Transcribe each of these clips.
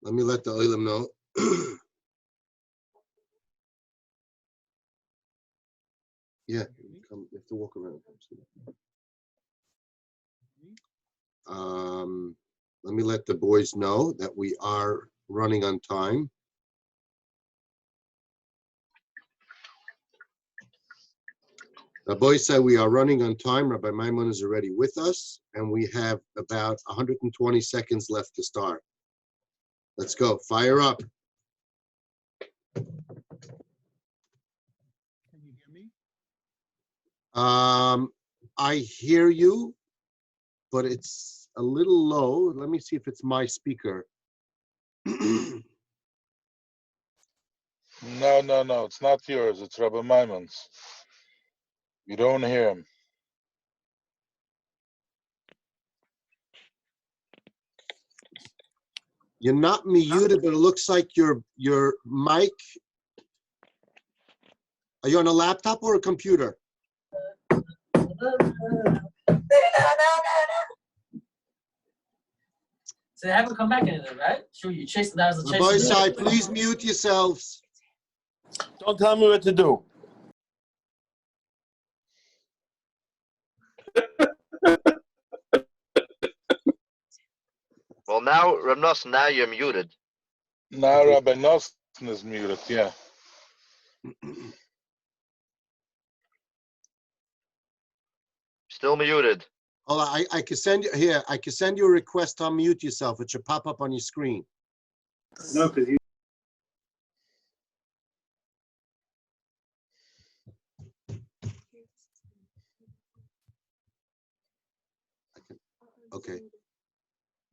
Let me let the oilam know. Yeah, you have to walk around. Let me let the boys know that we are running on time. The boys said we are running on time. Rabbi Maimon is already with us, and we have about 120 seconds left to start. Let's go. Fire up. Can you hear me? I hear you, but it's a little low. Let me see if it's my speaker. No, it's not yours. It's Rabbi Maimon's. You don't hear him. You're not muted, but it looks like your mic. Are you on a laptop or a computer? So they haven't come back in there, right? Sure, you chased that was the chase. Boys side, please mute yourselves. Don't tell me what to do. Well, now, Reb Nasan, now you're muted. Now Rabbi Nasan is muted, yeah. Still muted. Oh, I can send you here. I can send you a request to unmute yourself. It should pop up on your screen. No, because you. Okay.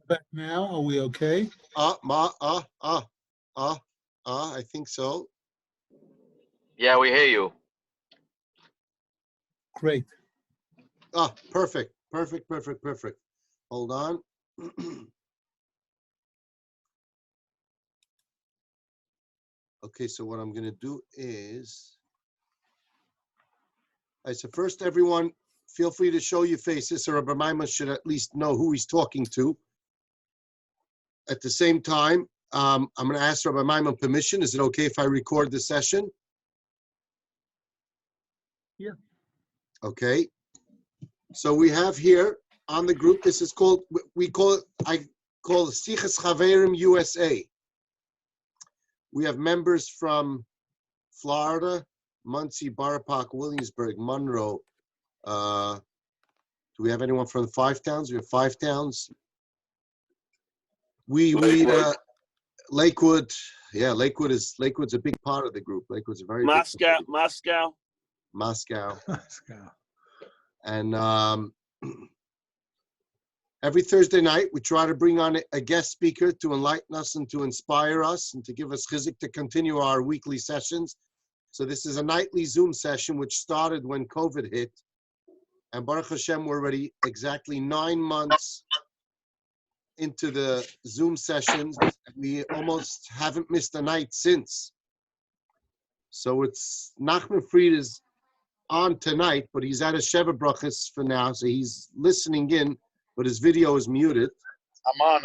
Back now, are we okay? I think so. Yeah, we hear you. Great. Perfect. Hold on. Okay, so what I'm going to do is, all right, so first, everyone, feel free to show your faces so Rabbi Maimon should at least know who he's talking to. At the same time, I'm going to ask Rabbi Maimon permission. Is it okay if I record the session? Yeah. Okay. So we have here on the group, this is called, I call it Sichas Chaverim USA. We have members from Florida, Muncie, Borough Park, Williamsburg, Monroe. Do we have anyone from the 5 towns? We have 5 towns. Lakewood. Yeah, Lakewood's a big part of the group. Lakewood's a very Moscow. big Moscow. And every Thursday night, we try to bring on a guest speaker to enlighten us and to inspire us and to give us chizik to continue our weekly sessions. So this is a nightly Zoom session, which started when COVID hit. And Baruch Hashem, we're already exactly 9 months into the Zoom sessions. We almost haven't missed a night since. So it's Nachman Fried is on tonight, but he's at a Sheva Brachas for now, so he's listening in, but his video is muted. I'm on.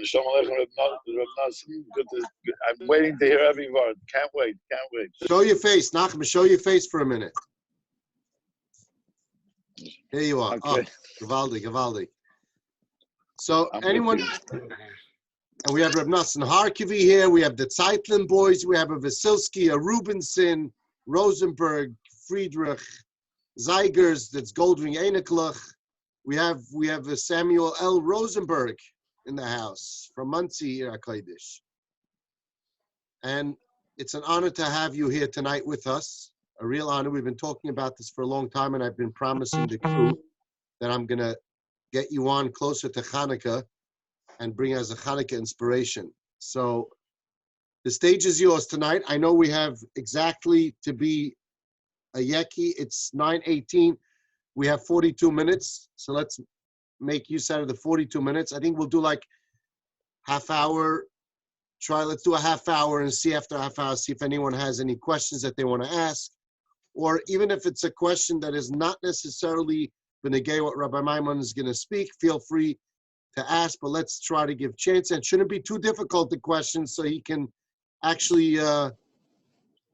Shalom Aleichem, Reb Nasan. Good. I'm waiting to hear every word. Can't wait. Show your face, Nachman. Show your face for a minute. Here you are. Okay. Oh, Gavaldi. So I'm anyone, and we have Reb Nasan Harkivi here. We have the Zeitlin boys. We have a Vasilski, a Rubinson, Rosenberg, Friedrich, Zeigers. That's Goldring Einiklach. We have a Samuel L. Rosenberg in the house from Muncie, Kodesh. And it's an honor to have you here tonight with us. A real honor. We've been talking about this for a long time, and I've been promising the crew that I'm going to get you on closer to Hanukkah and bring us a Hanukkah inspiration. So the stage is yours tonight. I know we have exactly to be a Yeki. It's 9:18. We have 42 minutes. So let's make use out of the 42 minutes. I think we'll do like half hour. Let's do a half hour and see after a half hour, see if anyone has any questions that they want to ask. or even if it's a question that is not necessarily benegay what Rabbi Maimon is going to speak, feel free to ask, but let's try to give chance. It shouldn't be too difficult, the questions, so he can actually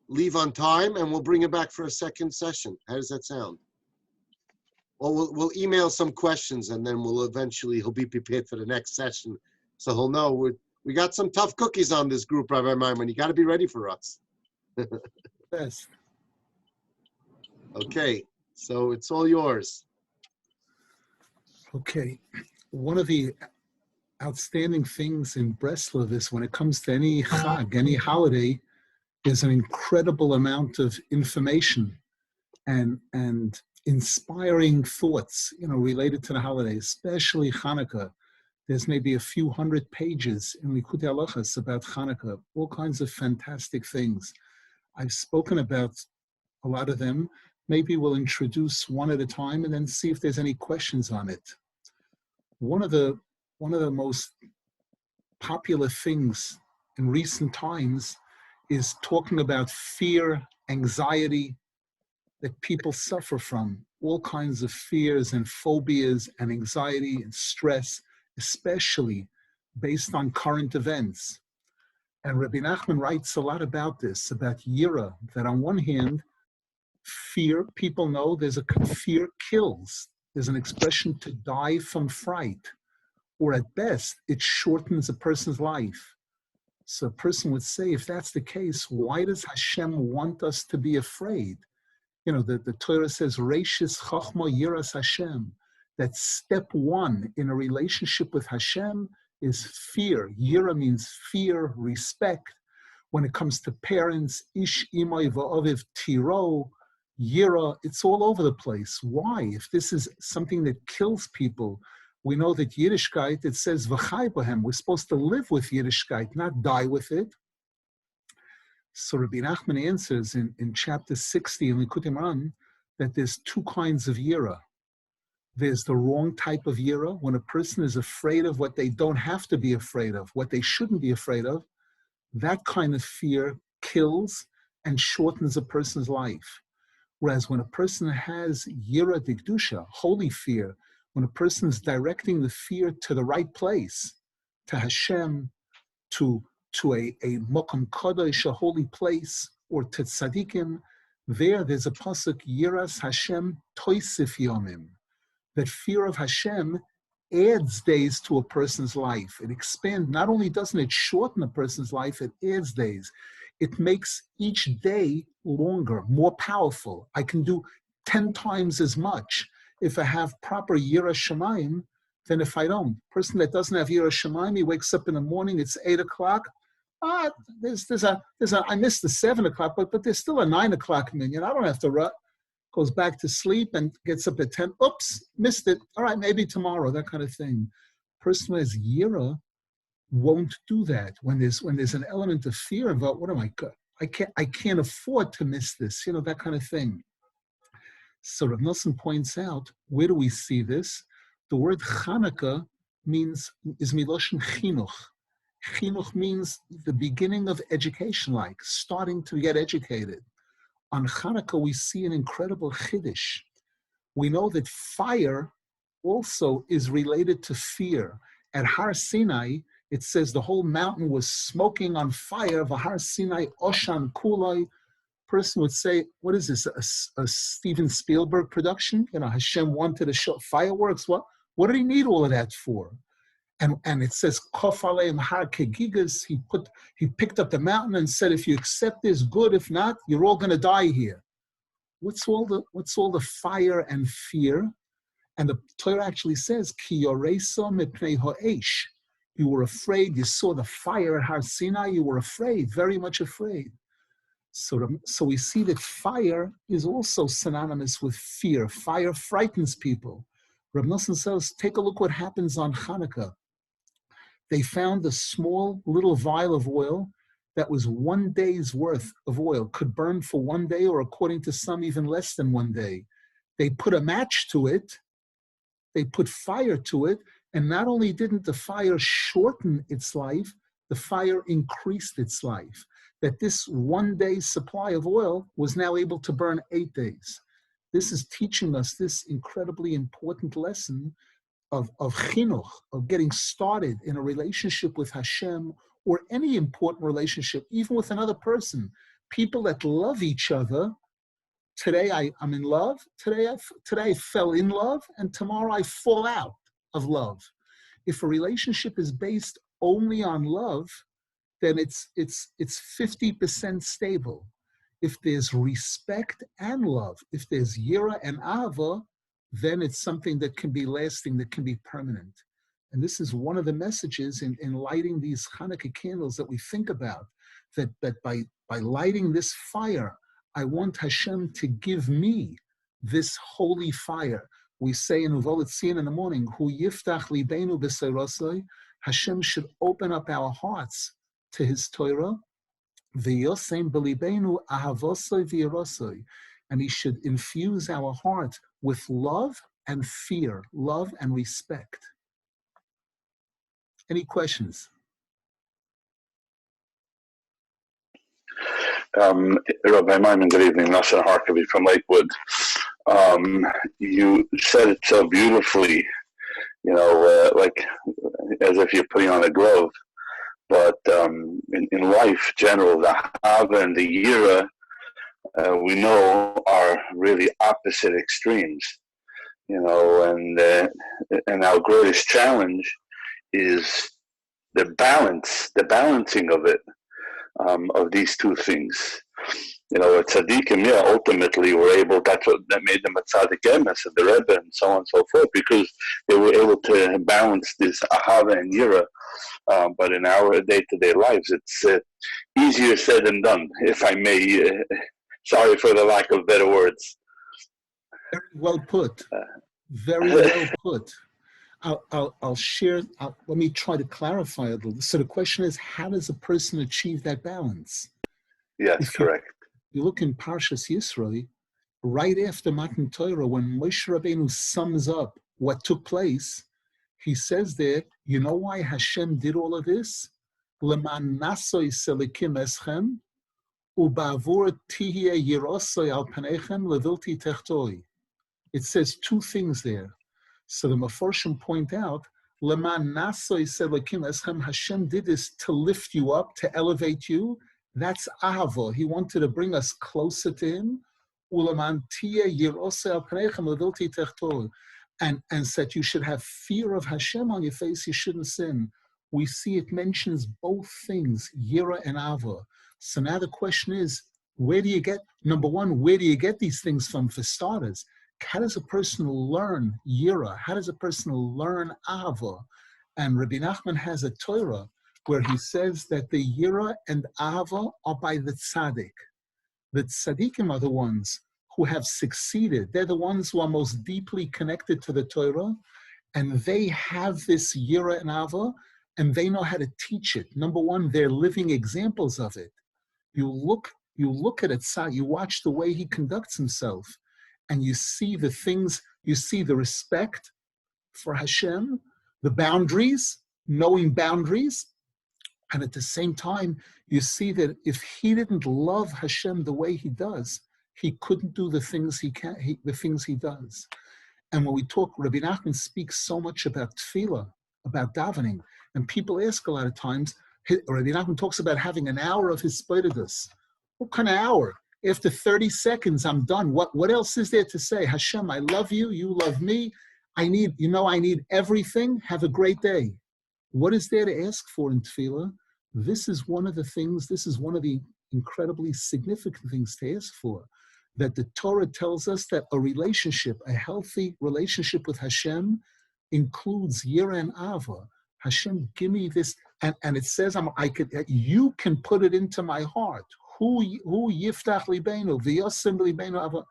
leave on time, and we'll bring him back for a second session. How does that sound? Or we'll email some questions, and then he'll be prepared for the next session, so he'll know we got some tough cookies on this group, Rabbi Maimon. You got to be ready for us. Yes. Okay, so it's all yours. Okay. One of the outstanding things in Breslov is when it comes to any Chag, any holiday, there's an incredible amount of information and inspiring thoughts, related to the holiday, especially Hanukkah. There's maybe a few hundred pages in Likutei Halachos about Hanukkah, all kinds of fantastic things. I've spoken about a lot of them. Maybe we'll introduce one at a time and then see if there's any questions on it. One of the most popular things in recent times is talking about fear, anxiety that people suffer from, all kinds of fears and phobias and anxiety and stress, especially based on current events. And Rabbi Nachman writes a lot about this, about Yira, that on one hand, fear, people know fear kills. There's an expression to die from fright, or at best, it shortens a person's life. So a person would say, if that's the case, why does Hashem want us to be afraid? The Torah says, Reishis Chachma Yiras Hashem, that step one in a relationship with Hashem is fear. Yira means fear, respect. When it comes to parents, Ish Imay Va'aviv Tiro, Yira, it's all over the place. Why? If this is something that kills people, we know that Yiddishkeit, it says V'chai B'hem, we're supposed to live with Yiddishkeit, not die with it. So Rabbi Nachman answers in chapter 60 in Likutei Moharan that there's two kinds of Yira. There's the wrong type of Yira, when a person is afraid of what they don't have to be afraid of, what they shouldn't be afraid of. That kind of fear kills and shortens a person's life. Whereas when a person has Yira Dikdusha, holy fear, when a person is directing the fear to the right place, to Hashem, to a Mokum Kadosh, a holy place, or to Tzadikim, there's a pasuk, Yiras Hashem Toisif Yomim, that fear of Hashem adds days to a person's life. It expands, not only doesn't it shorten a person's life, it adds days. It makes each day longer, more powerful. I can do 10 times as much if I have proper Yira Shemayim than if I don't. Person that doesn't have Yira Shemayim, he wakes up in the morning, it's 8 o'clock. I missed the 7 o'clock, but there's still a 9 o'clock minyan. I don't have to run. Goes back to sleep and gets up at 10. Oops, missed it. All right, maybe tomorrow, that kind of thing. Person who has Yira won't do that. When there's an element of fear about what am I can't afford to miss this, that kind of thing. So Rav Nasan points out, where do we see this? The word Chanukah is Miloshin Chinuch. Chinuch means the beginning of education, like starting to get educated. On Chanukah, we see an incredible chiddush. We know that fire also is related to fear. At Har Sinai, it says the whole mountain was smoking on fire. V'Har Sinai Oshan Kulai. Person would say, what is this, a Steven Spielberg production? Hashem wanted to show fireworks. What did he need all of that for? And it says, Kof Aleim Har Kegigas. He picked up the mountain and said, if you accept this, good. If not, you're all going to die here. What's all the fire and fear? And the Torah actually says, Ki yoreso mipnei ha'esh. You were afraid. You saw the fire at Har Sinai. You were afraid, very much afraid. So we see that fire is also synonymous with fear. Fire frightens people. Rav Nasan says, take a look what happens on Hanukkah. They found a small little vial of oil that was 1 day's worth of oil, could burn for 1 day, or according to some, even less than 1 day. They put a match to it, they put fire to it, and not only didn't the fire shorten its life, the fire increased its life. that this 1 day's supply of oil was now able to burn 8 days. This is teaching us this incredibly important lesson of chinuch, of getting started in a relationship with Hashem, or any important relationship, even with another person. People that love each other. Today I'm in love. Today I fell in love, and tomorrow I fall out of love. If a relationship is based only on love, then it's 50% stable. If there's respect and love, if there's yira and ahava, then it's something that can be lasting, that can be permanent. And this is one of the messages in lighting these Hanukkah candles that we think about, that by lighting this fire, I want Hashem to give me this holy fire. We say in Uvolet Tzion in the morning, Hu yiftach libeinu b'seirosai, Hashem should open up our hearts to His Torah, v'yosem b'libeinu ahavosai v'yirosai, and He should infuse our heart with love and fear, love and respect. Any questions? Rabbi Maimon, good evening. Nasan Harkavi from Lakewood. You said it so beautifully, like as if you're putting on a glove. But in life, general, the Hava and the Yira, we know are really opposite extremes. And our greatest challenge is the balancing of it, of these two things. Tzaddikim, ultimately were able, that made them a tzaddik emes, the Rebbe, and so on and so forth, because they were able to balance this ahava and yira. But in our day-to-day lives, it's easier said than done, if I may. Sorry for the lack of better words. Very well put. Very well put. I'll share, let me try to clarify a little. So the question is, how does a person achieve that balance? Yes, correct. You look in Parshas Yisro, right after Matan Torah, when Moshe Rabbeinu sums up what took place, he says there, you know why Hashem did all of this? Leman nasoi selikim eschem, ubavur tihye yirosoi al panechem levilti techtoi. It says two things there. So the Mefarshim point out, Leman nasoi selikim eschem, Hashem did this to lift you up, to elevate you. That's ahava. He wanted to bring us closer to Him. And said you should have fear of Hashem on your face, you shouldn't sin. We see it mentions both things, yira and ava. So now the question is, number one, where do you get these things from, for starters? How does a person learn yira? How does a person learn ava? And Rabbi Nachman has a Torah where he says that the yira and ahava are by the tzaddik. The tzaddikim are the ones who have succeeded. They're the ones who are most deeply connected to the Torah, and they have this yira and ahava, and they know how to teach it. Number one, they're living examples of it. You look at it, you watch the way he conducts himself, and you see the things, you see the respect for Hashem, the boundaries, knowing boundaries. And at the same time, you see that if he didn't love Hashem the way he does, he couldn't do the things the things he does. And when we talk, Rabbi Nachman speaks so much about tefillah, about davening, and people ask a lot of times, Rabbi Nachman talks about having an hour of his spoidus. What kind of hour? After 30 seconds, I'm done. What else is there to say? Hashem, I love you, you love me. I need everything. Have a great day. What is there to ask for in tefillah? This is one of the incredibly significant things to ask for, that the Torah tells us that a healthy relationship with Hashem includes yira and ava. Hashem, give me this, and it says you can put it into my heart. Hu yiftach libeinu v'yosim libeinu ava.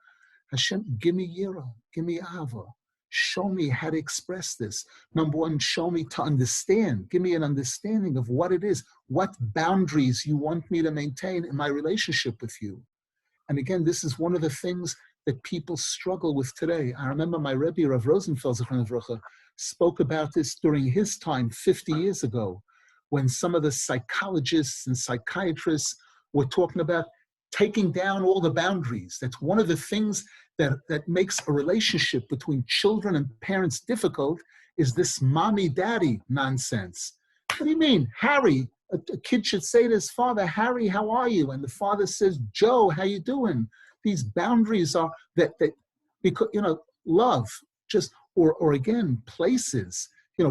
Hashem, give me yira, give me ava. Show me how to express this. Number one, show me to understand. Give me an understanding of what it is, what boundaries you want me to maintain in my relationship with you. And again, this is one of the things that people struggle with today. I remember my Rabbi, Rav Rosenfeld, spoke about this during his time 50 years ago, when some of the psychologists and psychiatrists We're talking about taking down all the boundaries. That's one of the things that makes a relationship between children and parents difficult, is this mommy-daddy nonsense. What do you mean? Harry, a kid should say to his father, Harry, how are you? And the father says, Joe, how you doing? These boundaries are that because, love, just, or again, places.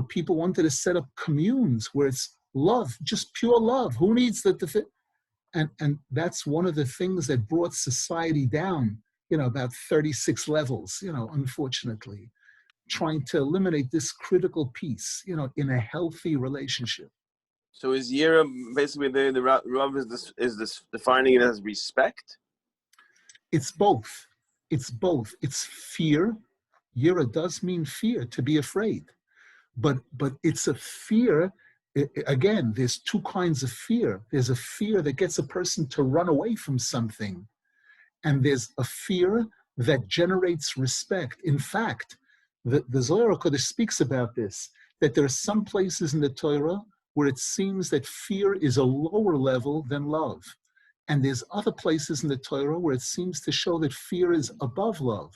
People wanted to set up communes where it's love, just pure love. Who needs the and that's one of the things that brought society down, about 36 levels, unfortunately, trying to eliminate this critical piece, in a healthy relationship. So is Yira basically the Rav is this defining it as respect? It's both. It's both. It's fear. Yira does mean fear, to be afraid. But it's a fear. Again, there's two kinds of fear. There's a fear that gets a person to run away from something. And there's a fear that generates respect. In fact, the Zohar Kodesh speaks about this, that there are some places in the Torah where it seems that fear is a lower level than love. And there's other places in the Torah where it seems to show that fear is above love.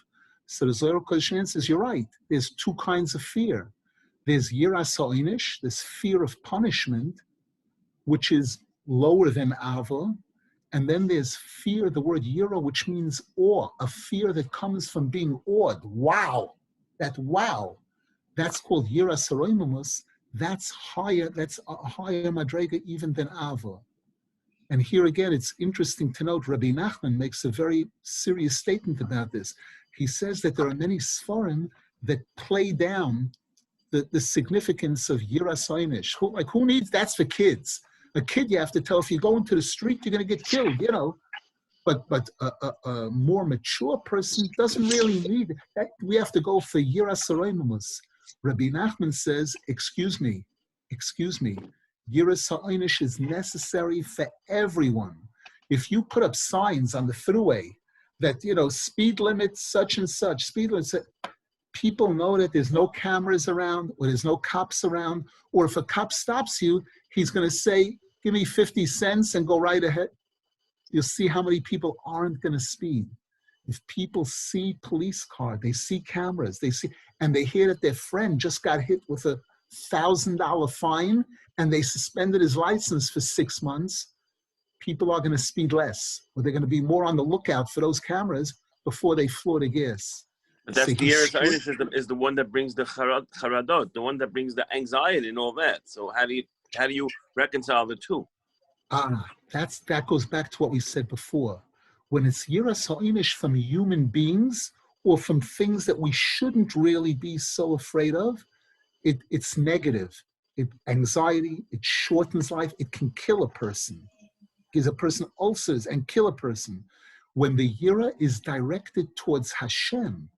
So the Zohar Kodesh answers, you're right. There's two kinds of fear. There's yiras ha'onish, this fear of punishment, which is lower than ava. And then there's fear, the word yira, which means awe, a fear that comes from being awed. Wow, that's called yiras ha'roimamus. That's higher, that's a higher madrega even than ava. And here again, it's interesting to note, Rabbi Nachman makes a very serious statement about this. He says that there are many Sfarim that play down the significance of yiras ha'onish. Who needs, that's for kids. A kid, you have to tell, if you go into the street, you're going to get killed, But a more mature person doesn't really need that. We have to go for yiras ha'roimamus. Rabbi Nachman says, excuse me, yiras ha'onish is necessary for everyone. If you put up signs on the thruway that, speed limit such and such, speed limit, people know that there's no cameras around, or there's no cops around, or if a cop stops you, he's going to say, give me 50 cents and go right ahead. You'll see how many people aren't going to speed. If people see police car, they see cameras, and they hear that their friend just got hit with a $1,000 fine and they suspended his license for 6 months, people are going to speed less, or they're going to be more on the lookout for those cameras before they floor the gas. But that's the yiras ha'onish is the one that brings the charadot, the one that brings the anxiety and all that. So how do you reconcile the two? That goes back to what we said before. When it's yiras ha'onish from human beings or from things that we shouldn't really be so afraid of, it's negative. Anxiety, it shortens life, it can kill a person, gives a person ulcers and kill a person. When the yira is directed towards Hashem,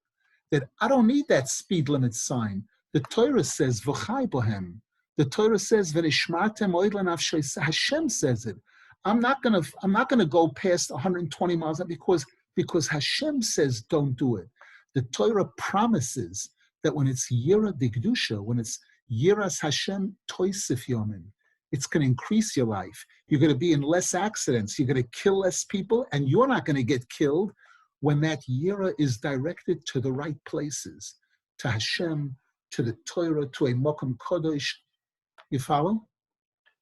that I don't need that speed limit sign. The Torah says, V'chai bohem. The Torah says, V'nishmartem oid l'nafshay. Hashem says it. I'm not gonna go past 120 miles an hour because Hashem says don't do it. The Torah promises that when it's Yira Digdusha, when it's Yiras Hashem Toisif Yomin, it's going to increase your life. You're going to be in less accidents. You're going to kill less people, and you're not going to get killed when that Yira is directed to the right places, to Hashem, to the Torah, to a Mokum Kodesh. You follow?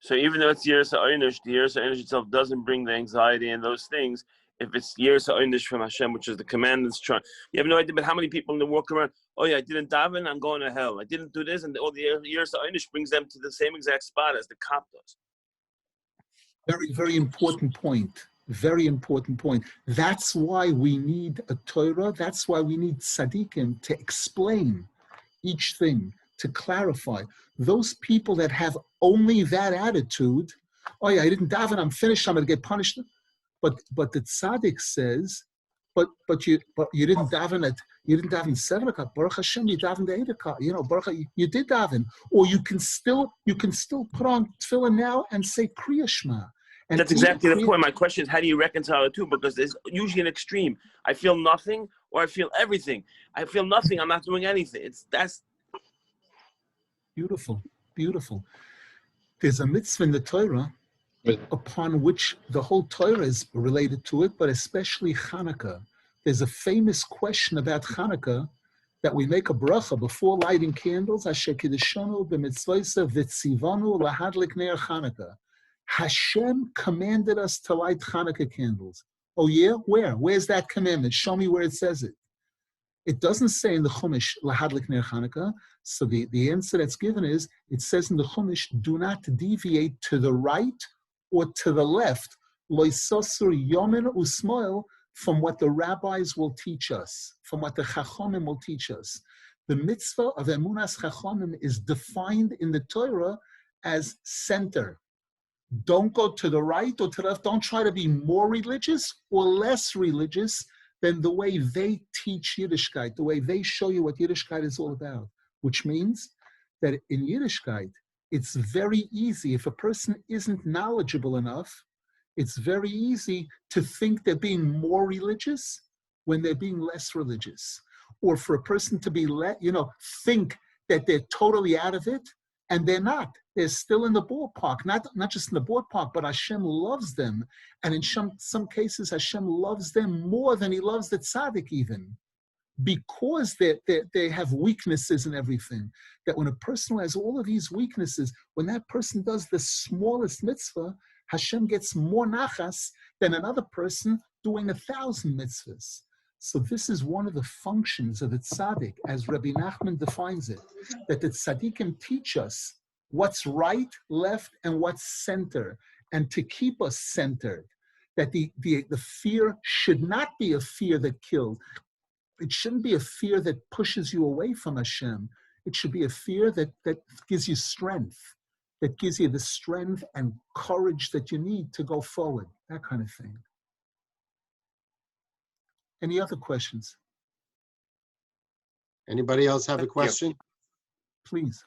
So even though it's yiras ha'onish, the yiras ha'onish itself doesn't bring the anxiety and those things. If it's yiras ha'onish from Hashem, which is the command that's trying, you have no idea. But how many people in the walk around? Oh yeah, I didn't daven, I'm going to hell. I didn't do this, and all the yiras ha'onish brings them to the same exact spot as the cop does. Very, very important point. Very important point. That's why we need a Torah. That's why we need tzaddikim to explain each thing, to clarify. Those people that have only that attitude, oh yeah, I didn't daven, I'm finished, I'm going to get punished. But the tzaddik says, but you didn't daven 7 o'clock. Baruch Hashem, you davened 8 o'clock. Baruch, you did daven, or you can still put on tefillin now and say Kriya Shema. And that's exactly the point. My question is, how do you reconcile the two? Because there's usually an extreme. I feel nothing, or I feel everything. I feel nothing, I'm not doing anything. That's beautiful, beautiful. There's a mitzvah in the Torah upon which the whole Torah is related to it, but especially Hanukkah. There's a famous question about Hanukkah that we make a bracha before lighting candles. Asher kiddushanu b'mitzvaysa v'tzivanu lahadlik ner Hanukkah. Hashem commanded us to light Hanukkah candles. Oh yeah? Where? Where's that commandment? Show me where it says it. It doesn't say in the Chumash, lahadlik ner Hanukkah. So the answer that's given is, it says in the Chumash, do not deviate to the right or to the left, loisosur yomin usmoil, from what the rabbis will teach us, from what the chachamim will teach us. The mitzvah of emunas chachamim is defined in the Torah as center. Don't go to the right or to the left. Don't try to be more religious or less religious than the way they teach Yiddishkeit, the way they show you what Yiddishkeit is all about, which means that in Yiddishkeit, it's very easy, if a person isn't knowledgeable enough, it's very easy to think they're being more religious when they're being less religious. Or for a person to be, think that they're totally out of it, and they're not. They're still in the ballpark, not just in the ballpark, but Hashem loves them. And in some cases, Hashem loves them more than he loves the tzaddik even, because they have weaknesses and everything. That when a person who has all of these weaknesses, when that person does the smallest mitzvah, Hashem gets more nachas than another person doing 1,000 mitzvahs. So this is one of the functions of the tzaddik, as Rabbi Nachman defines it, that the tzaddikim teach us what's right, left, and what's center, and to keep us centered. That the fear should not be a fear that kills. It shouldn't be a fear that pushes you away from Hashem. It should be a fear that gives you strength, that gives you the strength and courage that you need to go forward, that kind of thing. Any other questions? Anybody else have a question? Please.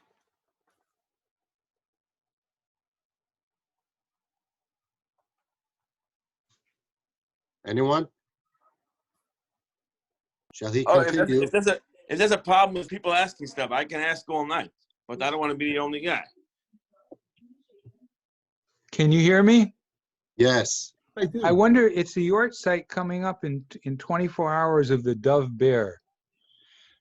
Anyone? Shall he Oh, continue? if there's a problem with people asking stuff, I can ask all night, but I don't want to be the only guy. Can you hear me? Yes. I do. I wonder, it's the York site coming up in 24 hours of the Dove Bear,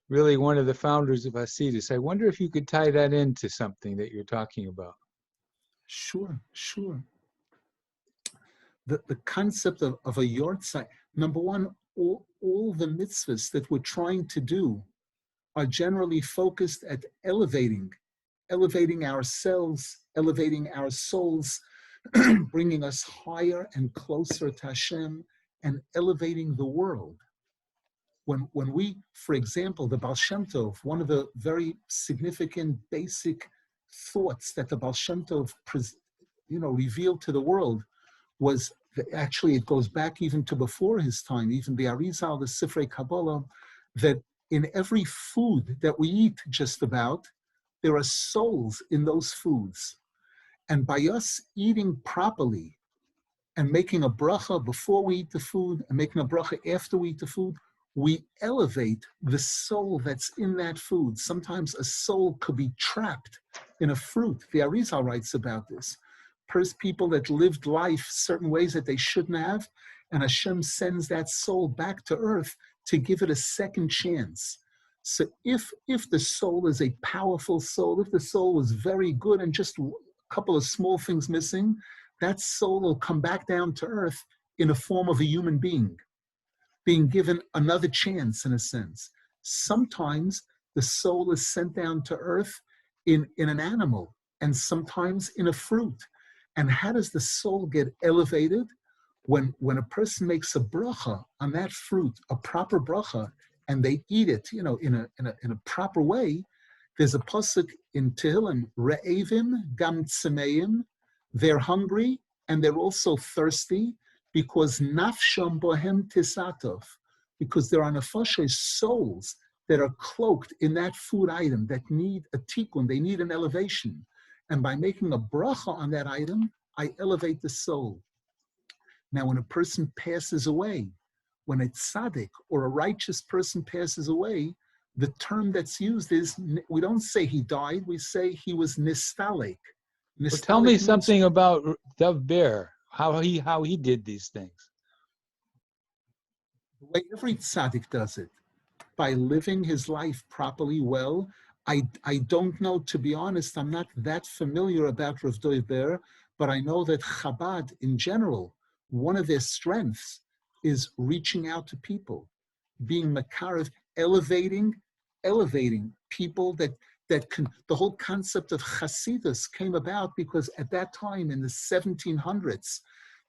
really one of the founders of Hasidus. I wonder if you could tie that into something that you're talking about. Sure. The concept of a yortzeit, number one, all the mitzvahs that we're trying to do are generally focused at elevating ourselves, elevating our souls, bringing us higher and closer to Hashem, and elevating the world. When we, for example, the Baal Shem Tov, one of the very significant basic thoughts that the Baal Shem Tov revealed to the world was, actually it goes back even to before his time, even the Arizal, the Sifrei Kabbalah, that in every food that we eat just about, there are souls in those foods. And by us eating properly and making a bracha before we eat the food and making a bracha after we eat the food, we elevate the soul that's in that food. Sometimes a soul could be trapped in a fruit. The Arizal writes about this. People that lived life certain ways that they shouldn't have, and Hashem sends that soul back to earth to give it a second chance. So if the soul is a powerful soul, if the soul was very good and just a couple of small things missing, that soul will come back down to earth in a form of a human being, being given another chance in a sense. Sometimes the soul is sent down to earth in an animal, and sometimes in a fruit. And how does the soul get elevated? When a person makes a bracha on that fruit, a proper bracha, and they eat it, in a proper way, there's a pasuk in Tehillim, Re'evim gam tzemeim, they're hungry and they're also thirsty, because nafsham bohem tisatov, because there are nefashos, souls that are cloaked in that food item that need a tikkun, they need an elevation. And by making a bracha on that item, I elevate the soul. Now, when a person passes away, when a tzaddik or a righteous person passes away, the term that's used is, we don't say he died, we say he was nistalek. Well, tell me Nistalik means- something about Dov Bear, how he did these things. the way every tzaddik does it, by living his life properly well. I don't know, to be honest, I'm not that familiar about Rav Dov Ber, but I know that Chabad in general, one of their strengths is reaching out to people, being makarev, elevating people that can, the whole concept of Hasidus came about because at that time in the 1700s,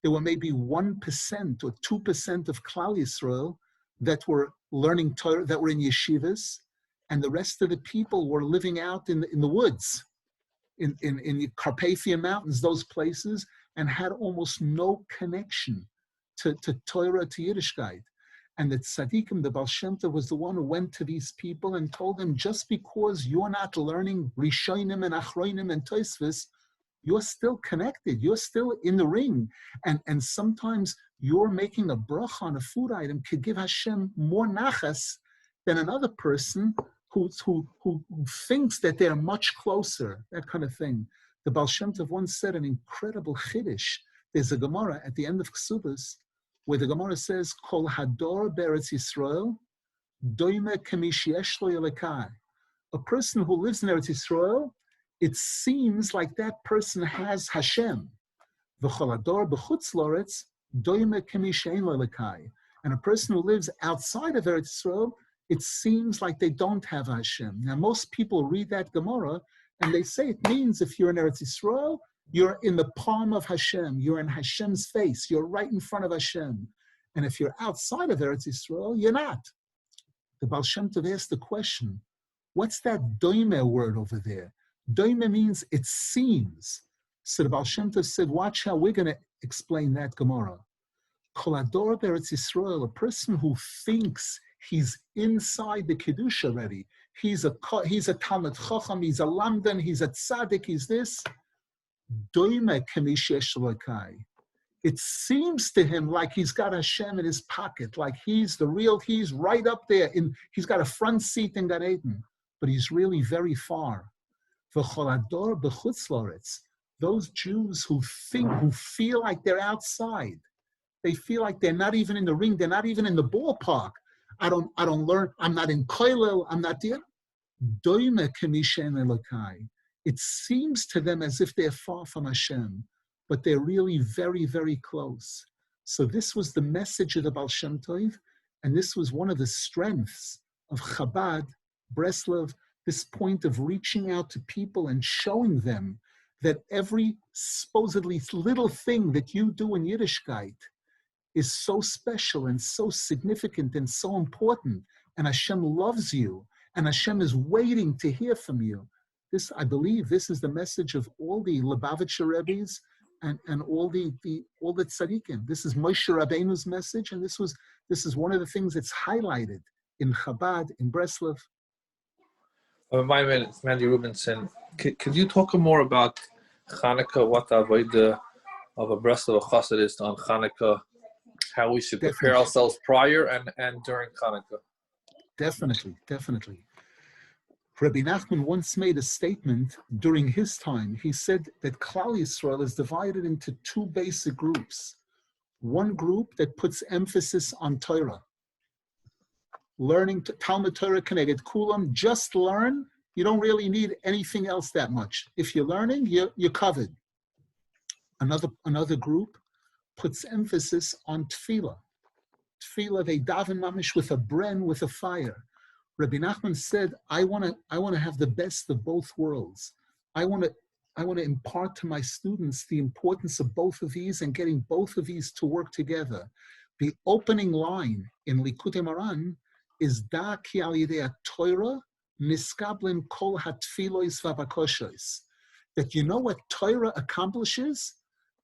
there were maybe 1% or 2% of Klal Yisrael that were learning Torah, that were in yeshivas, and the rest of the people were living out in the woods, in the Carpathian Mountains, those places, and had almost no connection to Torah, to Yiddishkeit. And the tzaddikim, the Baal Shem Tov, was the one who went to these people and told them, just because you're not learning Rishonim and Achronim and Tosfos, you're still connected, you're still in the ring. And sometimes you're making a bracha on a food item could give Hashem more nachas than another person who thinks that they're much closer, that kind of thing. The Baal Shem Tov once said an incredible chiddush. There's a Gemara at the end of Ksubas where the Gemara says, Kol hador beretz Yisrael, doime kemish yesh lo yelekai. A person who lives in Eretz Yisrael, it seems like that person has Hashem. V'chol hador b'chutz loretz, doime kemish ein lo yelekai. And a person who lives outside of Eretz Yisrael, it seems like they don't have Hashem. Now, most people read that Gemara and they say it means if you're in Eretz Yisrael, you're in the palm of Hashem. You're in Hashem's face. You're right in front of Hashem. And if you're outside of Eretz Yisrael, you're not. The Baal Shem Tov asked the question, what's that doime word over there? Doime means it seems. So the Baal Shem Tov said, watch how we're going to explain that Gemara. Kol hador be'eretz Yisrael, a person who thinks he's inside the Kiddush already. He's a Talmud Chacham, he's a Lamdan, he's a Tzaddik, he's this. Doime kemish yesh lo yelekai. It seems to him like he's got Hashem in his pocket, like he's right up there. He's got a front seat in Gan Eden, but he's really very far. V'chol hador b'chutz loretz. Those Jews who feel like they're outside, they feel like they're not even in the ring, they're not even in the ballpark. I don't learn, I'm not in koilel, I'm not there. Doime kemish ein elokai. It seems to them as if they're far from Hashem, but they're really very, very close. So this was the message of the Baal Shem Tov, and this was one of the strengths of Chabad, Breslov, this point of reaching out to people and showing them that every supposedly little thing that you do in Yiddishkeit is so special and so significant and so important, and Hashem loves you, and Hashem is waiting to hear from you. This, I believe, this is the message of all the Lubavitcher Rebbes and all the tzaddikim. This is Moshe Rabbeinu's message, and this is one of the things that's highlighted in Chabad, in Breslov. Maimon, it's Mandy Rubinson. Could you talk more about Hanukkah, what the avodah of a Breslov chassid is on Hanukkah, how we should prepare ourselves prior and during Hanukkah? Definitely. Rabbi Nachman once made a statement during his time. He said that Klal Yisrael is divided into two basic groups. One group that puts emphasis on Torah. Learning Talmud Torah Keneged Kulam, just learn. You don't really need anything else that much. If you're learning, you're covered. Another group puts emphasis on tefillah. Tefillah, they daven mamish with a bren, with a fire. Rabbi Nachman said, I want to have the best of both worlds. I want to impart to my students the importance of both of these and getting both of these to work together. The opening line in Likutei Moharan is Da ki al yidei Torah niskablim kol hatfilos v'abakoshes. That you know what Torah accomplishes?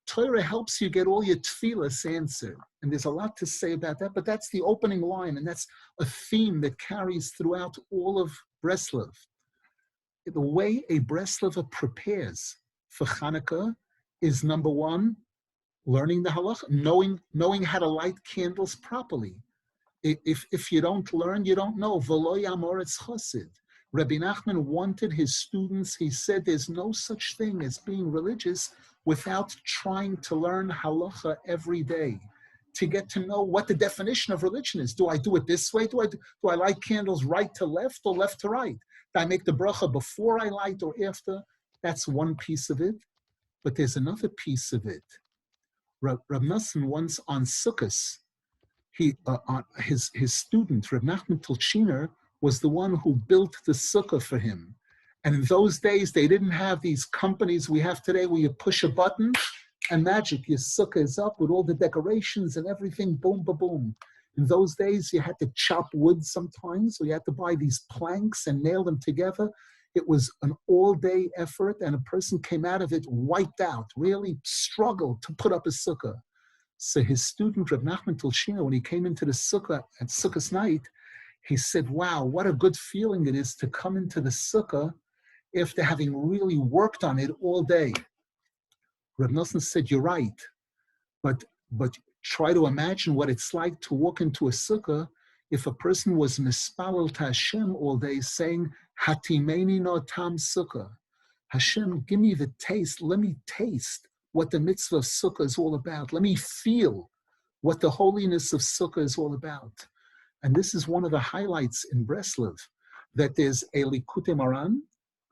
Torah helps you get all your tefillas answered. And there's a lot to say about that, but that's the opening line, and that's a theme that carries throughout all of Breslov. The way a Breslover prepares for Hanukkah is, number one, learning the halacha, knowing how to light candles properly. If you don't learn, you don't know. V'lo yamor etz chosid. Rabbi Nachman wanted his students, he said there's no such thing as being religious without trying to learn halacha every day, to get to know what the definition of religion is. Do I do it this way? Do I light candles right to left or left to right? Do I make the bracha before I light or after? That's one piece of it. But there's another piece of it. Rab Nasan once on Sukkot, his student, Reb Nachman Tulchiner, was the one who built the sukkah for him. And in those days, they didn't have these companies we have today where you push a button and magic, your sukkah is up with all the decorations and everything, boom, ba boom. In those days, you had to chop wood sometimes, so you had to buy these planks and nail them together. It was an all-day effort, and a person came out of it wiped out, really struggled to put up a sukkah. So his student, Reb Nachman Tulchiner, when he came into the sukkah at Sukkot's night, he said, wow, what a good feeling it is to come into the sukkah after having really worked on it all day. Reb Nasan said, you're right, but try to imagine what it's like to walk into a sukkah if a person was mispalel to Hashem all day saying, Hatimeni no tam sukkah. Hashem, give me the taste, let me taste what the mitzvah of sukkah is all about. Let me feel what the holiness of sukkah is all about. And this is one of the highlights in Breslov, that there's a Likutei Moharan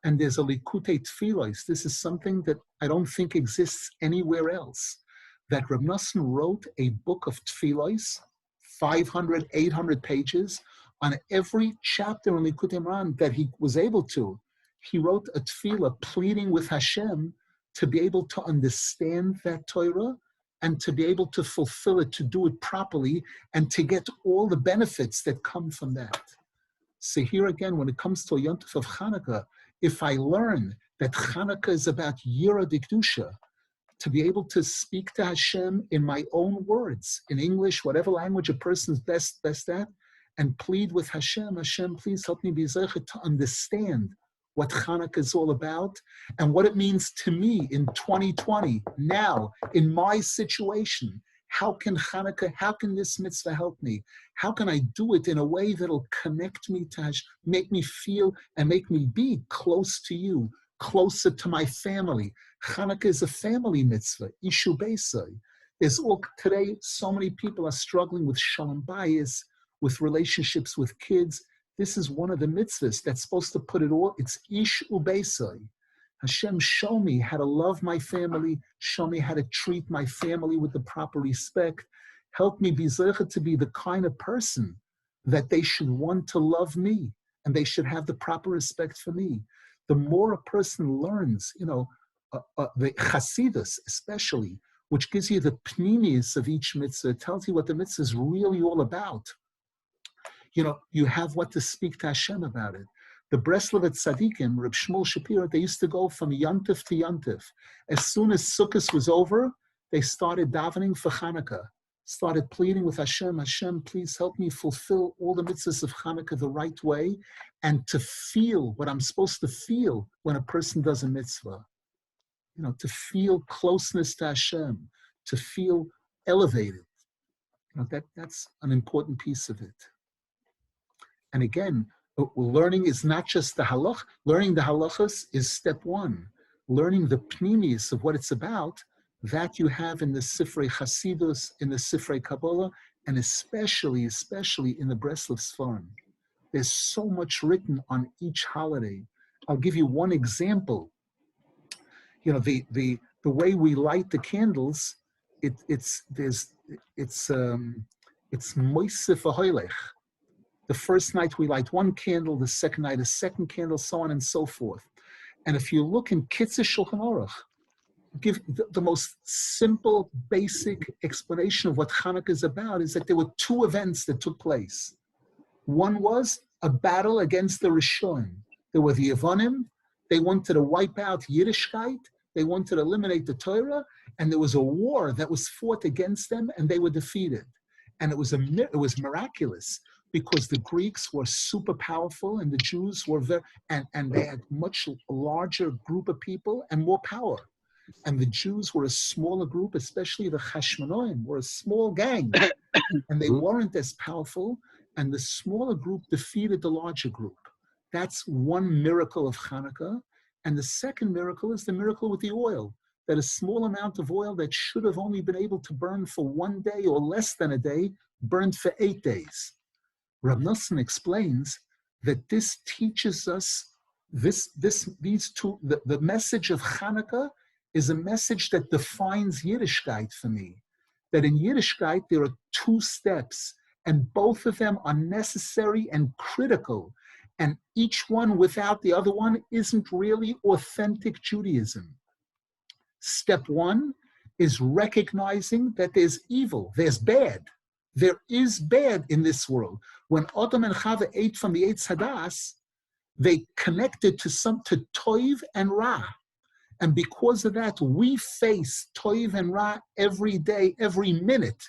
and there's a Likutei Tfilos. This is something that I don't think exists anywhere else. That Reb Nasan wrote a book of Tfilos, 500, 800 pages, on every chapter in Likutei Moharan that he was able to. He wrote a tefillah pleading with Hashem to be able to understand that Torah and to be able to fulfill it, to do it properly, and to get all the benefits that come from that. So here again, when it comes to a Yontif of Chanukah, if I learn that Chanukah is about Yira Dikdusha, to be able to speak to Hashem in my own words, in English, whatever language a person's best at, and plead with Hashem, Hashem, please help me be zeichet to understand what Chanukah is all about and what it means to me in 2020, now, in my situation. How can Chanukah, how can this mitzvah help me? How can I do it in a way that'll connect me to Hashem, make me feel and make me be close to you, closer to my family? Chanukah is a family mitzvah, Ishu Beisai. There's all, today, so many people are struggling with shalom bayis, with relationships with kids. This is one of the mitzvahs that's supposed to put it all, it's Ish Ubeisai. Hashem, show me how to love my family, show me how to treat my family with the proper respect. Help me be zeichet to be the kind of person that they should want to love me and they should have the proper respect for me. The more a person learns, the Chasidus especially, which gives you the pnimius of each mitzvah, tells you what the mitzvah is really all about. You have what to speak to Hashem about it. The Breslovet Tzadikim, Reb Shmuel Shapiro, they used to go from Yontif to Yontif. As soon as Sukkot was over, they started davening for Chanukah, started pleading with Hashem, Hashem, please help me fulfill all the mitzvahs of Chanukah the right way and to feel what I'm supposed to feel when a person does a mitzvah. To feel closeness to Hashem, to feel elevated. That's an important piece of it. And again, learning is not just the halach. Learning the halachas is step one. Learning the pnimius of what it's about, that you have in the Sifrei Chasidus, in the Sifrei Kabbalah, and especially in the Breslov Sfarim. There's so much written on each holiday. I'll give you one example. The way we light the candles, it's moisif ahoilech. The first night we light one candle, the second night a second candle, so on and so forth. And if you look in Kitzur Shulchan Aruch, give the most simple, basic explanation of what Chanukah is about is that there were two events that took place. One was a battle against the Rishonim. There were the Yevonim. They wanted to wipe out Yiddishkeit. They wanted to eliminate the Torah. And there was a war that was fought against them, and they were defeated. And it was miraculous, because the Greeks were super powerful and the Jews were and they had much larger group of people and more power. And the Jews were a smaller group, especially the Hashmonaim were a small gang, and they weren't as powerful. And the smaller group defeated the larger group. That's one miracle of Hanukkah. And the second miracle is the miracle with the oil, that a small amount of oil that should have only been able to burn for 1 day or less than a day, burned for 8 days. Rab Nasan explains that this teaches us the message of Hanukkah is a message that defines Yiddishkeit for me. That in Yiddishkeit, there are 2 steps, and both of them are necessary and critical. And each one without the other one isn't really authentic Judaism. Step 1 is recognizing that there's evil, there's bad. There is bad in this world. When Adam and Chava ate from the Eitz Hadas, they connected to Toiv and Ra. And because of that, we face Toiv and Ra every day, every minute.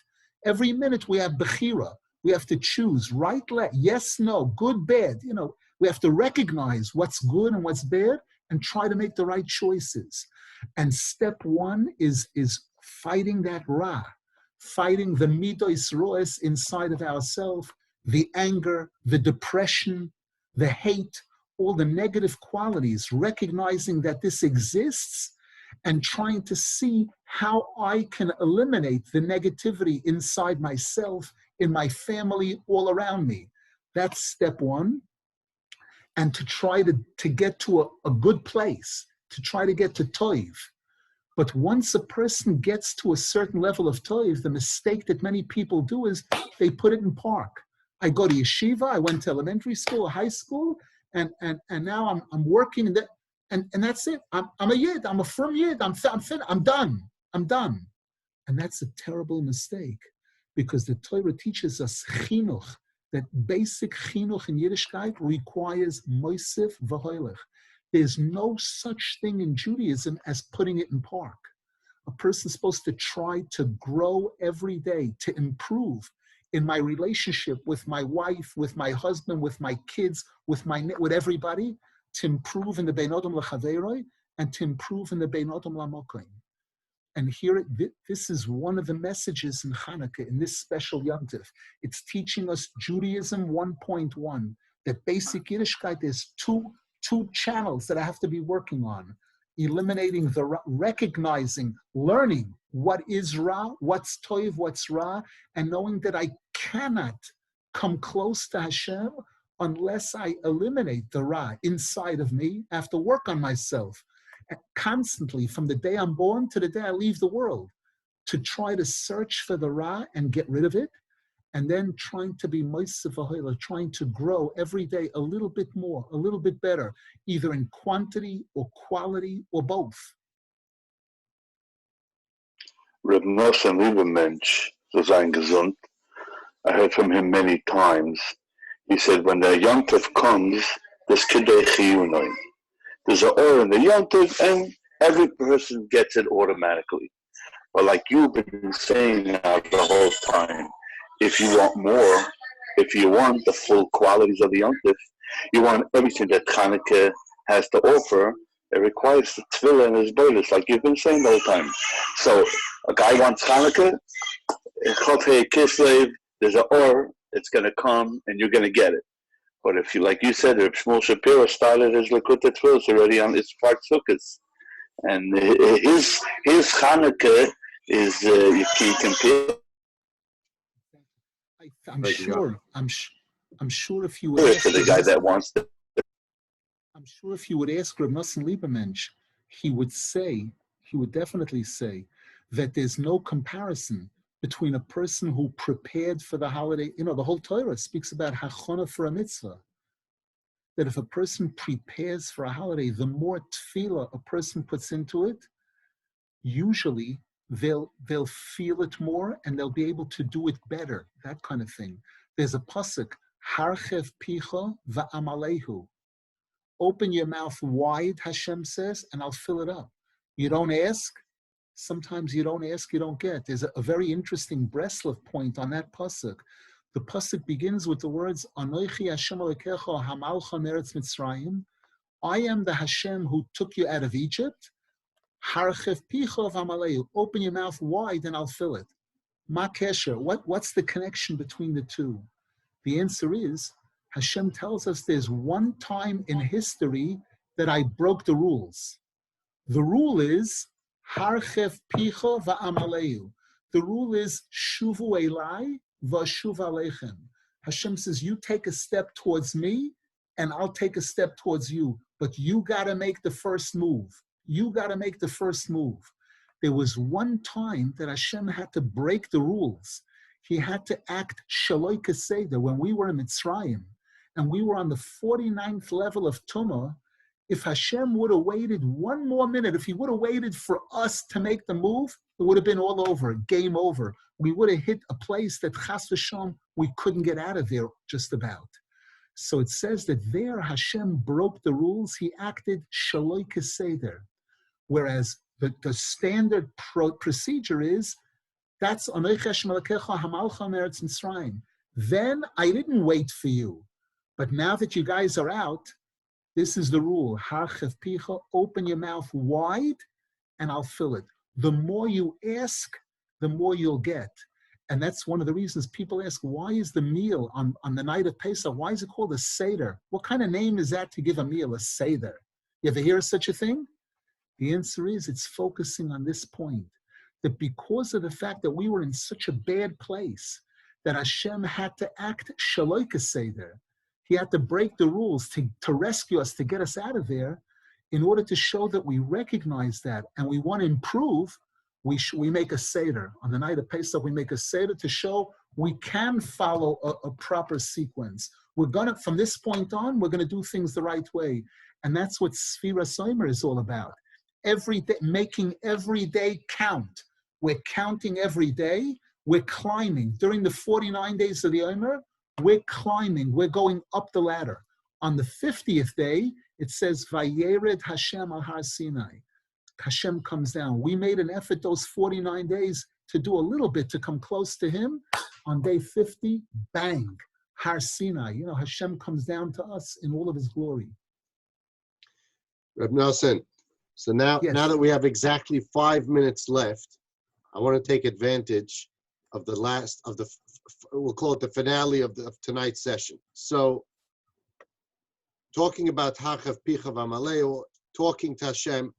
Every minute we have Bechira. We have to choose right, left, yes, no, good, bad. We have to recognize what's good and what's bad and try to make the right choices. And step 1 is fighting that Ra, fighting the Midos Roes inside of ourselves, the anger, the depression, the hate, all the negative qualities, recognizing that this exists and trying to see how I can eliminate the negativity inside myself, in my family, all around me. That's step 1. And to try to get to a good place, to try to get to Toiv. But once a person gets to a certain level of Toiv, the mistake that many people do is they put it in park. I go to yeshiva, I went to elementary school, high school, and now I'm working, and that's it. I'm a Yid, I'm a firm Yid, I'm done. And that's a terrible mistake, because the Torah teaches us chinuch, that basic chinuch in Yiddishkeit requires moisef v'hoilech. There's no such thing in Judaism as putting it in park. A person's supposed to try to grow every day, to improve in my relationship with my wife, with my husband, with my kids, with everybody, to improve in the Bein Adam L'Chaveroi and to improve in the Bein Adam L'Mokoim. And here, this is one of the messages in Hanukkah, in this special Yom Tov. It's teaching us Judaism 1.1, that basic Yiddishkeit, there's two channels that I have to be working on. Eliminating recognizing, learning what is Ra, what's Toiv, what's Ra, and knowing that I cannot come close to Hashem unless I eliminate the Ra inside of me. I have to work on myself constantly from the day I'm born to the day I leave the world, to try to search for the Ra and get rid of it, and then trying to be moisef v'hoilech, trying to grow every day a little bit more, a little bit better, either in quantity or quality or both. Reb Nasan Liebermensch, so sein gesund. I heard from him many times. He said, when the Yom Tov comes, there's Kidei Chiyunoim. There's an or in the Yom Tov, and every person gets it automatically. But like you've been saying now the whole time, if you want more, if you want the full qualities of the Yom Tov, you want everything that Hanukkah has to offer, it requires the tefillah and his bolus, like you've been saying the whole time. So a guy wants Hanukkah, Chof Kislev, there's an or, it's going to come, and you're going to get it. But if you, like you said, Reb Shmuel Shapiro started his Likutei Tefillos already on his Fart Sukkos, and his Hanukkah is you can't compare. I'm sure if you would ask for the guy that wants to. I'm sure if you would ask Reb Nasan Liebermensch, he would definitely say that there's no comparison between a person who prepared for the holiday. The whole Torah speaks about hachana for a mitzvah. That if a person prepares for a holiday, the more tefillah a person puts into it, usually they'll feel it more and they'll be able to do it better, that kind of thing. There's a pasuk, harchev picha va'amalehu. Open your mouth wide, Hashem says, and I'll fill it up. You don't ask. Sometimes you don't ask, you don't get. There's a very interesting Breslov point on that pasuk. The pasuk begins with the words, Anoichi Hashem Elokecha hamalcha meretz Mitzrayim. I am the Hashem who took you out of Egypt. Harchev picha v'amaleu. Open your mouth wide and I'll fill it. Ma kesher. What's the connection between the two? The answer is, Hashem tells us there's one time in history that I broke the rules. The rule is, harchef picha va'amaleu. The rule is, shuvu elai va'shuv aleichem. Hashem says, you take a step towards me, and I'll take a step towards you. But you got to make the first move. You got to make the first move. There was one time that Hashem had to break the rules. He had to act shaloi keseder when we were in Mitzrayim, and we were on the 49th level of Tumah. If Hashem would have waited one more minute, if he would have waited for us to make the move, it would have been all over, game over. We would have hit a place that chas v'shalom we couldn't get out of there just about. So it says that there Hashem broke the rules. He acted shaloi keseder. Whereas the standard procedure is, that's Anoich Hashem Elokecha hamalcha me'eretz Mitzrayim. Then I didn't wait for you. But now that you guys are out, this is the rule. Harchef picha, open your mouth wide and I'll fill it. The more you ask, the more you'll get. And that's one of the reasons people ask, why is the meal on the night of Pesach, why is it called a Seder? What kind of name is that to give a meal, a Seder? You ever hear of such a thing? The answer is, it's focusing on this point, that because of the fact that we were in such a bad place, that Hashem had to act shaloi keseder. He had to break the rules to rescue us, to get us out of there, in order to show that we recognize that and we want to improve. We make a Seder. On the night of Pesach, we make a Seder to show we can follow a proper sequence. From this point on, we're going to do things the right way. And that's what Sfiras Omer is all about. Every day, making every day count. We're counting every day. We're climbing. During the 49 days of the Omer, we're climbing. We're going up the ladder. On the 50th day, it says, Vayered Hashem al Har Sinai. Hashem comes down. We made an effort those 49 days to do a little bit to come close to him. On day 50, bang, Har Sinai. Hashem comes down to us in all of his glory. Reb Nasan, so now that we have exactly 5 minutes left, I want to take advantage of we'll call it the finale of tonight's session. So, talking about Hachav Picha V'Amaleu, talking to Hashem,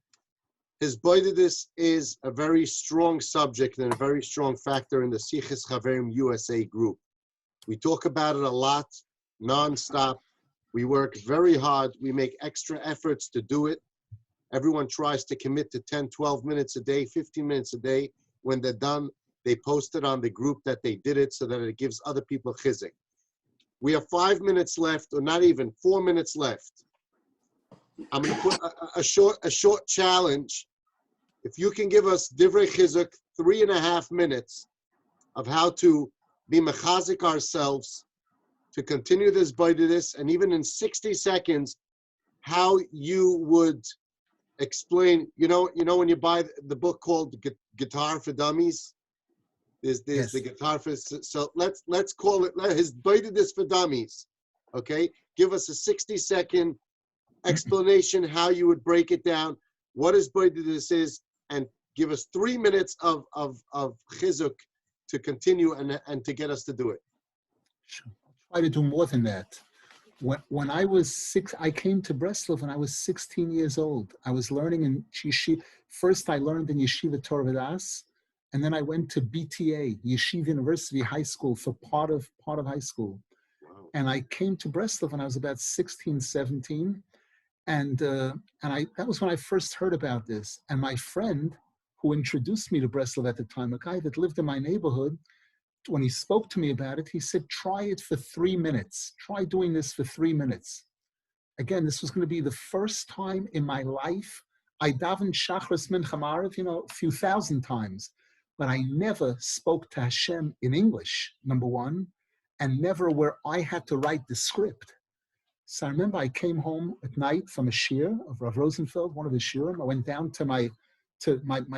his boidedus is a very strong subject and a very strong factor in the Sichos Chaverim USA group. We talk about it a lot, non-stop. We work very hard. We make extra efforts to do it. Everyone tries to commit to 10, 12 minutes a day, 15 minutes a day. When they're done, they post it on the group that they did it so that it gives other people chizuk. We have 5 minutes left, or not even 4 minutes left. I'm going to put a short challenge. If you can give us divrei chizuk, 3.5 minutes of how to be mechazik ourselves, to continue this boidedus, and even in 60 seconds, how you would explain, when you buy the book called Guitar for Dummies, there's the guitar for, so let's call it his boidedus for dummies. Okay, give us a 60-second explanation how you would break it down, what his boidedus is, and give us 3 minutes of chizuk to continue and to get us to do it. Sure. I'll try to do more than that. When I was 6, I came to Breslov when I was 16 years old. I was learning in yeshiva. First, I learned in Yeshiva Torah V'das, and then I went to BTA, Yeshiva University High School, for part of high school. Wow. And I came to Breslov when I was about 16, 17, and that was when I first heard about this. And my friend, who introduced me to Breslov at the time, a guy that lived in my neighborhood, when he spoke to me about it, he said, try it for 3 minutes. Try doing this for 3 minutes. Again, this was going to be the first time in my life. I davened Shachris Mincha Ma'ariv, a few thousand times, but I never spoke to Hashem in English, number one, and never where I had to write the script. So I remember I came home at night from a shir of Rav Rosenfeld, one of his shirim. I went down to my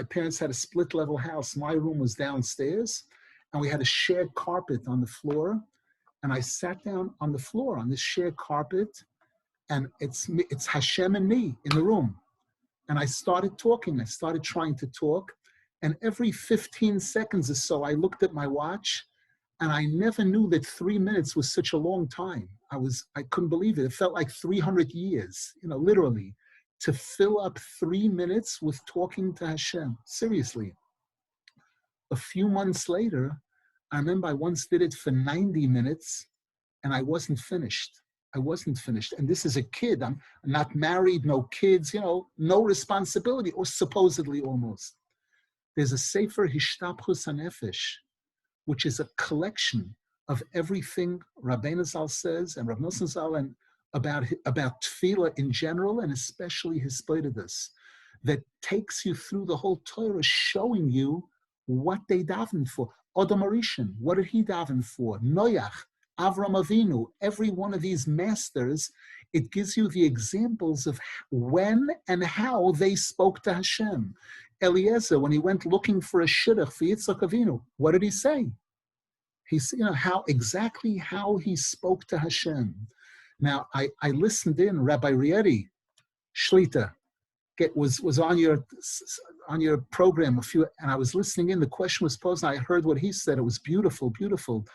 parents had a split level house. My room was downstairs, and we had a shared carpet on the floor. And I sat down on the floor on this shared carpet, and it's Hashem and me in the room. And I started talking. I started trying to talk. And every 15 seconds or so, I looked at my watch. And I never knew that 3 minutes was such a long time. I couldn't believe it. It felt like 300 years, literally, to fill up 3 minutes with talking to Hashem. Seriously. A few months later, I remember I once did it for 90 minutes and I wasn't finished. And this is a kid. I'm not married, no kids, no responsibility, or supposedly almost. There's a Sefer Hishtapchus HaNefesh, which is a collection of everything Rabbeinu Zal says and Rav Nasan Zal and about tefillah in general, and especially his Hisbodedus, that takes you through the whole Torah, showing you what they davened for. Adam Arishan, what did he daven for? Noach, Avram Avinu, every one of these masters, it gives you the examples of when and how they spoke to Hashem. Eliezer, when he went looking for a shidduch for Yitzchak Avinu, what did he say? He said, how he spoke to Hashem. Now, I listened in, Rabbi Rieti Shlita was on your program and I was listening in. The question was posed, and I heard what he said. It was beautiful, beautiful.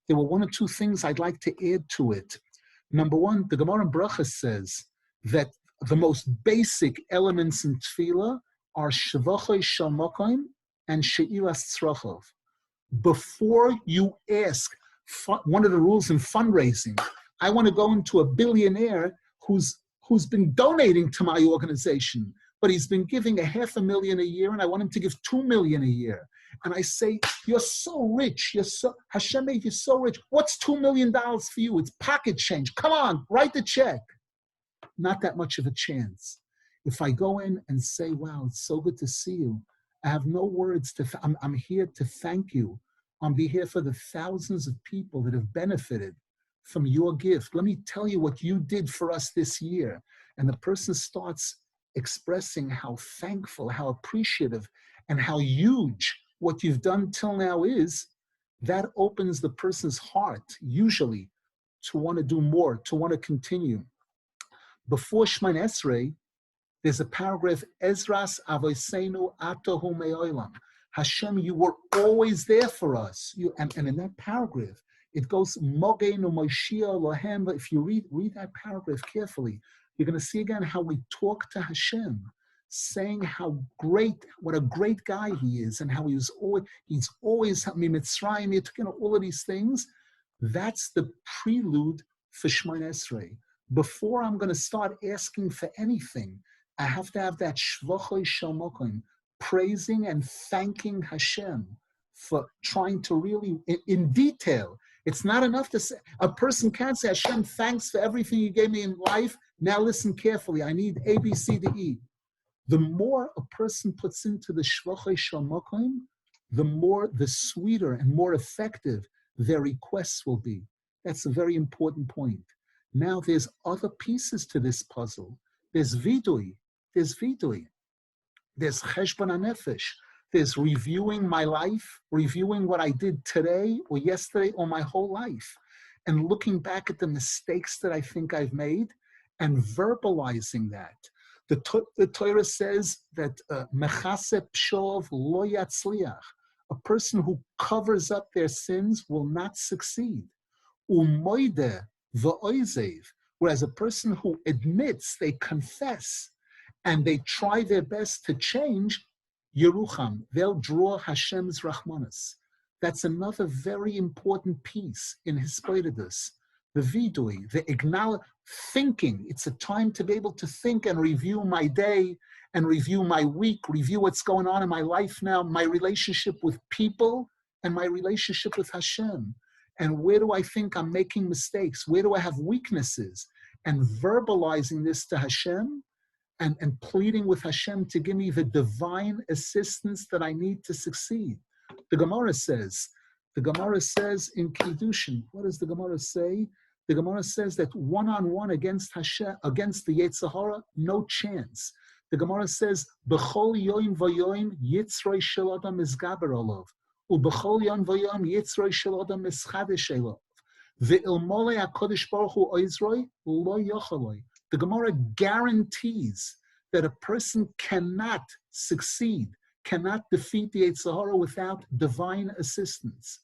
There were one or two things I'd like to add to it. Number one, the Gemara in Bracha says that the most basic elements in tefillah are shevachai shalmakim and she'ilas tzrachov. Before you ask, one of the rules in fundraising, I want to go into a billionaire who's been donating to my organization, but he's been giving $500,000 a year, and I want him to give $2 million a year. And I say, you're so rich. Hashem made you so rich. What's $2 million for you? It's pocket change. Come on, write the check. Not that much of a chance. If I go in and say, wow, it's so good to see you, I have no words I'm here to thank you on behalf of the thousands of people that have benefited from your gift. Let me tell you what you did for us this year. And the person starts expressing how thankful, how appreciative, and how huge what you've done till now is. That opens the person's heart, usually, to want to do more, to want to continue. Before Shemona Esrei, there's a paragraph, Ezras Avoseinu Atohu Me'olam. Hashem, you were always there for us. And in that paragraph, it goes, Mogeinu Moshia Lohem. But if you read that paragraph carefully, you're going to see again how we talk to Hashem, saying what a great guy he is, and how he's always Mitzrayim, all of these things. That's the prelude for Shemona Esrei. Before I'm going to start asking for anything, I have to have that shvachoi shalmokim, praising and thanking Hashem for trying to really, in detail. It's not enough to say, a person can't say, Hashem, thanks for everything you gave me in life. Now listen carefully. I need A, B, C, D, E. The more a person puts into the shvachoi shalmokim, the sweeter and more effective their requests will be. That's a very important point. Now there's other pieces to this puzzle. There's vidui. There's cheshbon hanefesh. There's reviewing my life, reviewing what I did today or yesterday or my whole life, and looking back at the mistakes that I think I've made and verbalizing that. The Torah says that mechase pshov lo yatzliach. A person who covers up their sins will not succeed. Umoide v'oizev. Whereas a person who admits, they confess, and they try their best to change, Yerucham, they'll draw Hashem's Rahmanas. That's another very important piece in Hisbodedus. The vidui, the acknowledge, thinking. It's a time to be able to think and review my day and review my week, review what's going on in my life now, my relationship with people and my relationship with Hashem. And where do I think I'm making mistakes? Where do I have weaknesses? And verbalizing this to Hashem and pleading with Hashem to give me the divine assistance that I need to succeed. The Gemara says in Kiddushin, what does the Gemara say? The Gemara says that one-on-one against Hashem, against the Yetzer Hara, no chance. The Gemara says, B'chol yoim v'yoim yitzroi shel adam mizgaber olav, u'b'chol yoim v'yoim yitzroi shel adam mischadesh olav, ve'ilmolei HaKadosh Baruch Hu oizroi lo yochaloi. The Gemara guarantees that a person cannot succeed, cannot defeat the Yetzer Hara without divine assistance.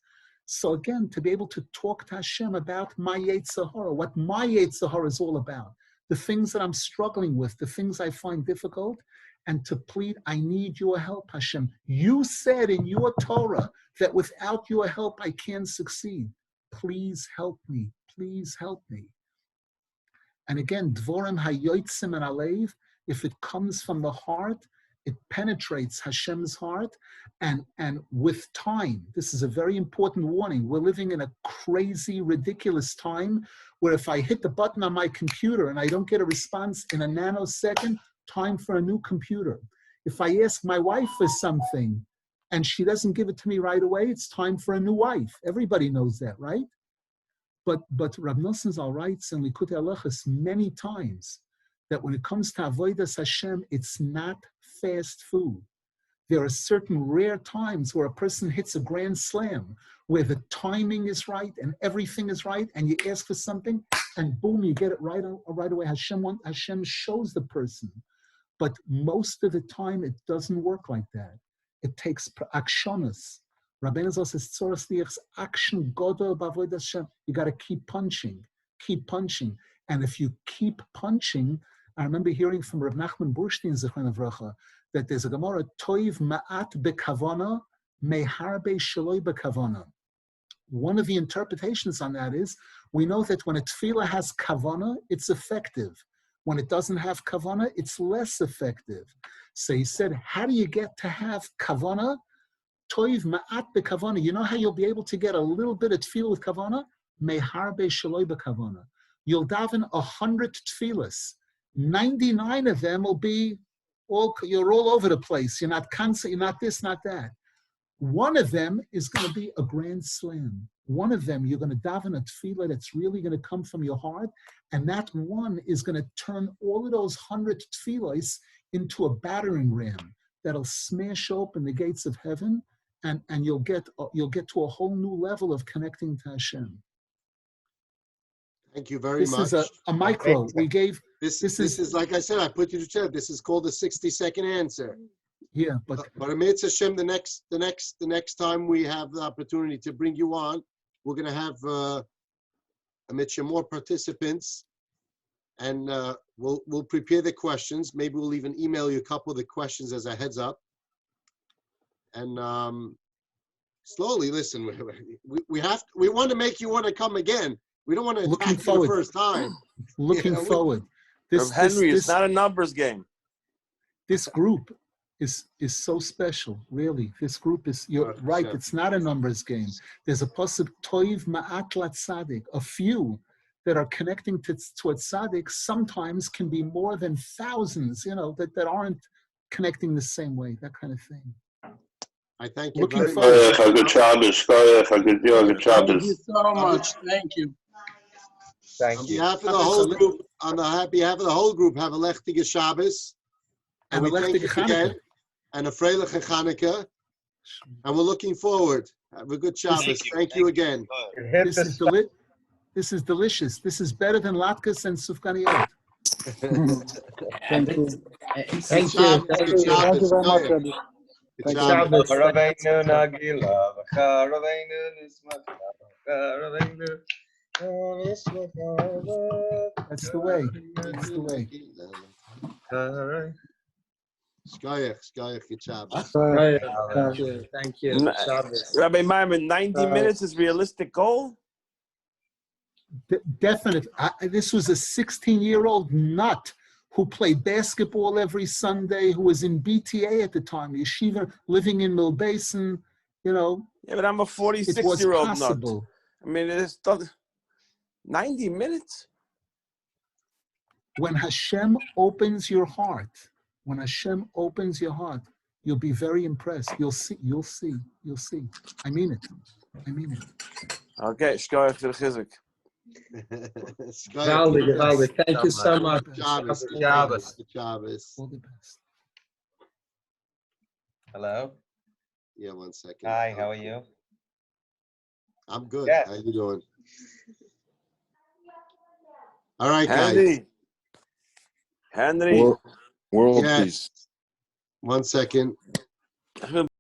So again, to be able to talk to Hashem about my Yetzer Hara, what my Yetzer Hara is all about, the things that I'm struggling with, the things I find difficult, and to plead, I need your help, Hashem. You said in your Torah that without your help, I can't succeed. Please help me. Please help me. And again, Dvorim hayotzim and alev, if it comes from the heart, it penetrates Hashem's heart. And with time, this is a very important warning. We're living in a crazy, ridiculous time where if I hit the button on my computer and I don't get a response in a nanosecond, time for a new computer. If I ask my wife for something and she doesn't give it to me right away, it's time for a new wife. Everybody knows that, right? But Rav Nasan Zal writes in Likutei Halachos many times that when it comes to Avodas Hashem, it's not fast food. There are certain rare times where a person hits a grand slam, where the timing is right and everything is right, and you ask for something, and boom, you get it right away. Hashem shows the person. But most of the time, it doesn't work like that. It takes akshonas. Rabbeinu Zal says, "Tzoras liachs action godol b'avodas Hashem." You got to keep punching, and if you keep punching, I remember hearing from Rav Nachman Burstein Zichron Avracha that there's a Gemara, toiv ma'at bekavana, meharbe shaloi bekavana. One of the interpretations on that is, we know that when a tefillah has kavana, it's effective. When it doesn't have kavana, it's less effective. So he said, how do you get to have kavana? Toiv ma'at bekavana. You know how you'll be able to get a little bit of tefillah with kavana? Meharbe shaloi bekavana. You'll daven 100 tefillahs. 99 of them will be you're all over the place. You're not constant, you're not this, not that. One of them is going to be a grand slam. One of them, you're going to daven a tefillah that's really going to come from your heart, and that one is going to turn all of those 100 tefillahs into a battering ram that'll smash open the gates of heaven, and you'll get to a whole new level of connecting to Hashem. Thank you very much. This is a micro. We gave. This is like I said. I put you to chat. This is called a 60-second answer. Yeah, but Amidst Hashem, the next time we have the opportunity to bring you on, we're going to have amidst more participants, and we'll prepare the questions. Maybe we'll even email you a couple of the questions as a heads up. And slowly, listen. We want to make you want to come again. We don't want to attack you the first time. Looking forward. Henry, it's not a numbers game. This group is so special, really. This group is, you're right, it's not a numbers game. There's a pasuk, toiv ma'at latzadik. A few that are connecting to a tzaddik sometimes can be more than thousands, that aren't connecting the same way, that kind of thing. I thank you Looking very forward. much. Good job. Thank you so much. Thank you. On behalf of the whole group, behalf of the whole group, have a lechtige Shabbos. And we thank you again. And a freiliche Chanukah. And we're looking forward. Have a good Shabbos. Thank you again. This is delicious. This is better than latkes and sufganiyot. Thank you. Thank you. Thank you very much, Rabbi. Good Shabbos. That's the way. That's the way. Shkoyach, good Shabbos. Thank you. Rabbi Maimon, 90 minutes is realistic goal? Definitely. This was a 16-year-old nut who played basketball every Sunday, who was in BTA at the time, yeshiva, living in Mill Basin, Yeah, but I'm a 46-year-old nut. I mean, it's 90 minutes. When Hashem opens your heart, you'll be very impressed. You'll see. I mean it. Okay, shkoyach to the chizuk. Valdi, thank you so much. Shabbos. All the best. Hello. Yeah, 1 second. Hi, how are you? I'm good. Yeah. How you doing? All right, guys. Henry. World Yes. peace. 1 second.